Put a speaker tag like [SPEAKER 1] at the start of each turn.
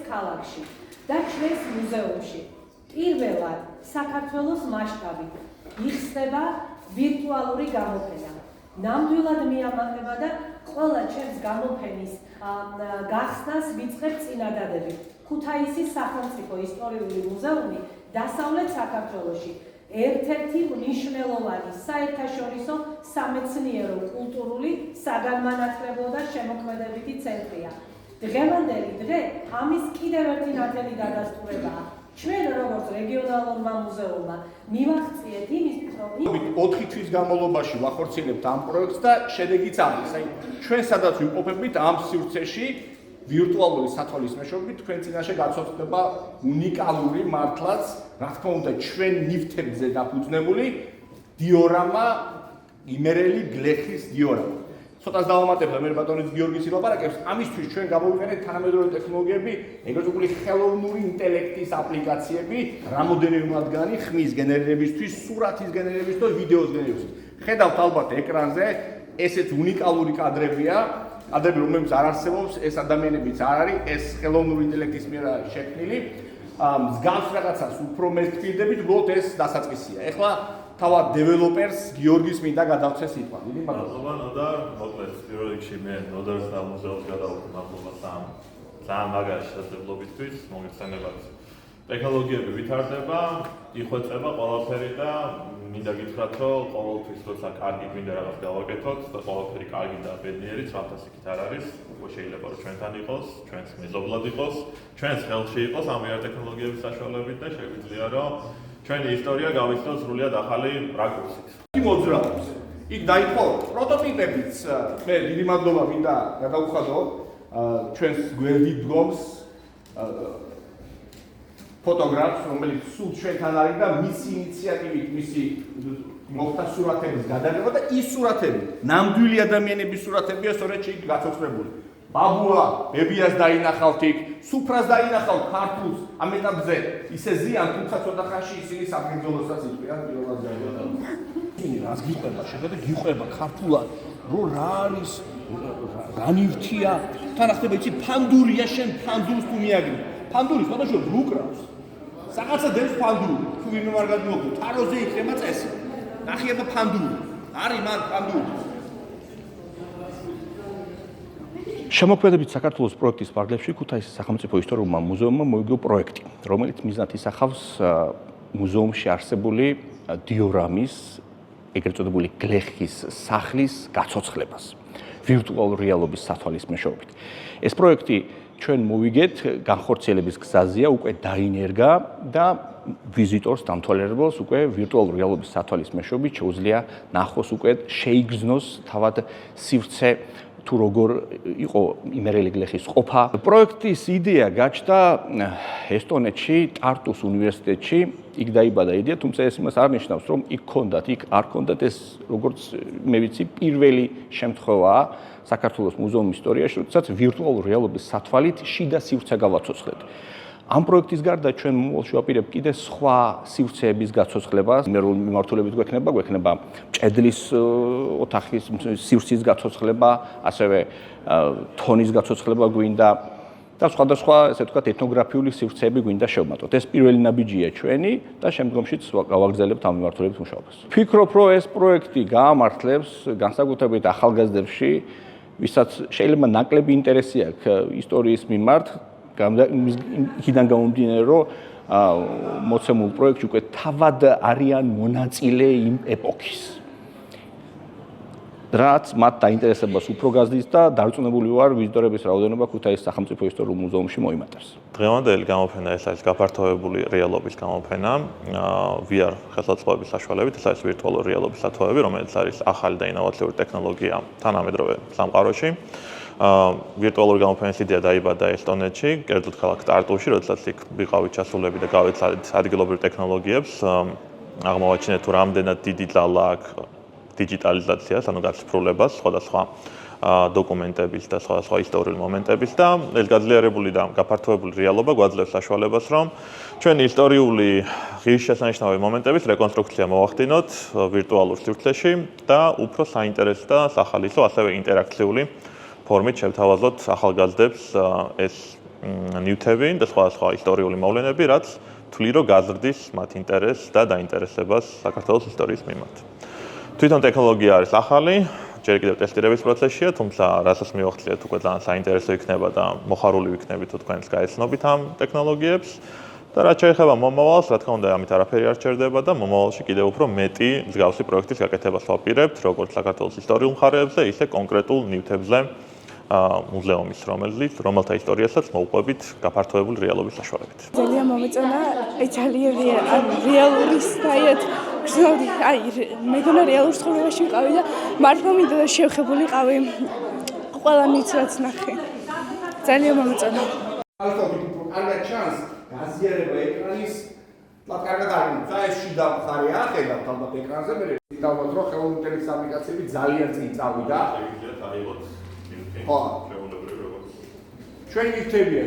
[SPEAKER 1] ქალაქში და ჩვენს მუზეუმში. პირველად საქართველოს მასშტაბით იხსნება ვირტუალური გამოფენა. ნამდვილად მიამახება და ყველა ჩემს გამოფენის გახსნას ვიწყებ წინადადებით. ქუთაისის სახელმწიფო ისტორიული მუზეუმი დასავლეთ საქართველოში ერთ-ერთი მნიშვნელოვანი საერთაშორისო სამეცნიერო კულტურული საგანმანათლებლო და შემოქმედებითი ცენტრია. დღევანდელი დღე ამის კიდევ ერთი ნათელი დადასტურებაა. ჩვენ როგორც რეგიონალურმა მუზეუმმა მივახციეთ იმის, რომ
[SPEAKER 2] 4 თვის განმავლობაში ვახორციელებთ ამ პროექტს და შედეგიც ამის. აი, ჩვენ სადაც ვიმყოფებით ამ სივრცეში ვირტუალური სათვალის მეშვეობით თქვენ წინაშე გაცოცხლდება უნიკალური მართლაც, რა თქმა უნდა, ჩვენ ნივთებზე დაფუძნებული დიორამა, იმერელი გლეხის დიორამა. ცოტას დავამატებ და მე ბატონის გიორგის ილაპარაკებს, ამისთვის ჩვენ გამოვიყენეთ თანამედროვე ტექნოლოგიები, ეგრეთ წოდებული ხელოვნური ინტელექტის აპლიკაციები, რამოდენიმე მათგანი ხმის გენერირებისთვის, სურათის გენერირებისთვის და ვიდეოს გენერირებისთვის. ხედავთ ალბათ ეკრანზე, ესეც უნიკალური კადრებია, კადრები, რომლებიც არ არსებობს, ეს ადამიანებიც არ არის, ეს ხელოვნური ინტელექტის მიერ შექმნილი. მსგავს რაღაცას უფრო მესტფილდებით, უბრალოდ ეს დასაწყისია. ეხლა თავად დეველოპერს გიორგის მინდა გადავცე სიტყვა. დიდი
[SPEAKER 3] მადლობა ნოდარ, მოკლედ პირველ რიგში მე ნოდარს და მუზეუმს გადავუხდი მადლობა ძალიან მაგარი შესაძლებლობისთვის, მოგეხსენებათ. ტექნოლოგიები ვითარდება, იხვეწება ყველაფერი და მინდა გითხრათ, რომ ყოველთვის როცა კარგი გვინდა რაღაც გავაკეთოთ და ყველაფერი კარგი და ბედნიერი, სხვათა იქით არ არის, უკვე შეიძლება რომ ჩვენთან იყოს, ჩვენს მეზობლად იყოს, ჩვენს ხელში იყოს ამ ტექნოლოგიების საშუალებით და შეგვიძლია რომ ჩვენი ისტორია გავიცნოთ სრულიად ახალი რაკურსით.
[SPEAKER 2] მოძრაობს. იქ დაიწყო პროტოტიპებიც. მე დიდი მადლობა მინდა გადავუხადო ჩვენს გვერდით დგომს ფოტოგრაფს, რომელიც სულ ჩვენთან არის და მისი ინიციატივით, მისი მოხდა სურათების გადაღება და ის სურათები, ნამდვილი ადამიანების სურათებია, სწორედ იქ გაცოცხლებული. ბაბუა, ბებიას დაინახავთ იქ, სუფრას დაინახავთ ქართულს, ამ ეტაპზე ისე ზიან, თუმცა ცოტა ხანში ისინი საბრძოლოსაც იყვიან პირველად გაიგონა. რას გიყვება, შეხედე გიყვება ქართულად, რომ რა არის, რა ნივთია, თან ახდება იცი ფანდურია, შენ ფანდურს თუ მიაგნი. ფანდურის ფოტოშოპ უკრავს. რაღაცა დევს ფანდური, თუ ვინმე არ გადმოგვი, თაროზე იქნება წესი. ნახია და ფანდური. არის მან ფანდური. შემოქმედებით საქართველოს პროექტის ფარგლებში ქუთაისის სახელმწიფო ისტორიულმა მუზეუმმა მოიგო პროექტი, რომელიც მიზნად ისახავს მუზეუმში არსებული დიორამის, ეგრეთ წოდებული გლეხის სახლის გაცოცხლებას ვირტუალურ რეალობის სათვალის მეშვეობით. ეს პროექტი ჩვენ მოვიგეთ განხორციელების გზაზეა, უკვე დაინერგა და ვიზიტორს დამთვალიერებელს უკვე ვირტუალურ რეალობის სათვალის მეშვეობით შეუძლია ნახოს უკვე შეიგრძნოს თავად სივრცე თუ როგორ იყო იმერელი გლეხის ყოფა. პროექტის იდეა გაჩნდა ესტონეთში, ტარტუს უნივერსიტეტში, იქ დაიბადა იდეა, თუმცა ეს იმას არ ნიშნავს, რომ იქ ქონდათ, იქ არ ქონდათ, ეს როგორც მე ვიცი, პირველი შემთხვევაა საქართველოს მუზეუმის ისტორიაში, როდესაც ვირტუალურ რეალობის სათვალით შიდა სივრცე გავაცოცხლეთ. ამ პროექტის გარდა ჩვენ მომავალში ვაპირებთ კიდე სხვა სივრცეების გაცოცხლებას, მიმართულებით გვექნება მჭედლის ოთახის სივრცის გაცოცხლება, ასევე თონის გაცოცხლება გვინდა და სხვადასხვა, ესე ვთქვათ, ეთნოგრაფიული სივრცეები გვინდა შევმატოთ. ეს პირველი ნაბიჯია ჩვენი და შემდგომშიც გავაგრძელებთ ამ მიმართულებით მუშაობას. ვფიქრობ, რომ ეს პროექტი გაამართლებს განსაკუთრებით ახალგაზრდებში, ვისაც შეიძლება ნაკლები ინტერესი აქვს ისტორიის მიმართ, იქიდან გამომდინარე, რომ მოცემულ პროექტში უკვე თავად არიან მონაწილე იმ ეპოქის. რაც მათ დაინტერესებას უფრო გაზრდის და დარწმუნებული ვარ, ვიზიტორების რაოდენობა ქუთაისის სახელმწიფო ისტორიულ მუზეუმში მოიმატებს.
[SPEAKER 3] დღევანდელი გამოფენა ეს არის გაფართოებული რეალობის გამოფენა, VR ხელსაწყოების საშუალებით, ეს არის ვირტუალური რეალობის სათვალები, რომელიც არის ახალი და ინოვაციური ტექნოლოგია თანამედროვე სამყაროში. ვირტუალური გამოფენის იდეა დაიბადა ესტონეთში, კერძოდ ქალაქ ტარტუში, როდესაც იქ ვიყავით ჩასულები და გავეცადეთ ადგილობრივ ტექნოლოგიებს, აღმოვაჩინეთ თუ რამდენად დიდი ძალა აქვს დიჯიტალიზაციას, ანუ გაციფრულებას, სხვადასხვა დოკუმენტების და სხვადასხვა ისტორიულ მომენტების და ეს გაძლიერებული და გაფართოებული რეალობა გვაძლევს საშუალებას, რომ ჩვენი ისტორიული ღირსშესანიშნავი მომენტების რეკონსტრუქცია მოვახდინოთ ვირტუალურ სივრცეში და უფრო საინტერესო და სახალისო, ასევე ინტერაქციული ფორმით შევთავაზოთ ახალგაზრდებს ეს ნივთები და სხვა ისტორიული მოვლენები, რაც თვლი რომ გაზრდის მათ ინტერესს და დაინტერესებას საქართველოს ისტორიის მიმართ. თვითონ ტექნოლოგია არის ახალი, ჯერ კიდევ ტესტირების პროცესშია, თუმცა რასაც მივახციეთ უკვე ძალიან საინტერესო იქნება და მოხარული ვიქნებით თუ თქვენს გაეცნობით ამ ტექნოლოგიებს. და რაც შეეხება მომავალს, რა თქმა უნდა, ამით არაფერი არ ჩერდება და მომავალში კიდევ უფრო მეტი მსგავსი პროექტის გაკეთებას ვაპირებთ, როგორც საქართველოს ისტორიულ მხარეებზე, ისე კონკრეტულ ნივთებზე მუზეუმის, რომელთა ისტორიასაც მოუყვებით გაფართოებული რეალობის საშუალებით.
[SPEAKER 4] ძალიან მომეწონა, ძალიან რეალური საერთოდ გრძნობდი, მეგონა რეალურ ცხოვრებაში ვიყავი და მართლა მინდა და შევხებულიყავი ყველა მით რაც ნახე. ძალიან მომეწონა.
[SPEAKER 5] გაზიარება ეკრანის კარგად არის. ეს შიდა მხარე ახედავთ ალბათ ეკრანზე, მე ვიტავოთ რომ ხელოვნური აპლიკაციები ძალიან წინ წავიდა. ხო. ჩვენი ნივთებია